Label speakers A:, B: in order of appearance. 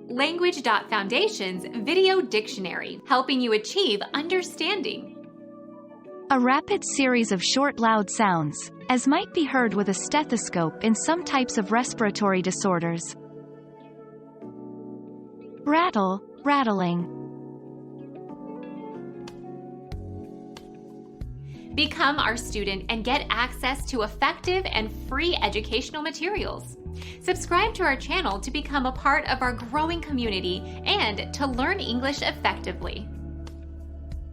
A: Language.Foundation's Video Dictionary, helping you achieve understanding.
B: A rapid series of short loud sounds, as might be heard with a stethoscope in some types of respiratory disorders. Rattle, rattling.
A: Become our student and get access to effective and free educational materials. Subscribe to our channel to become a part of our growing community and to learn English effectively.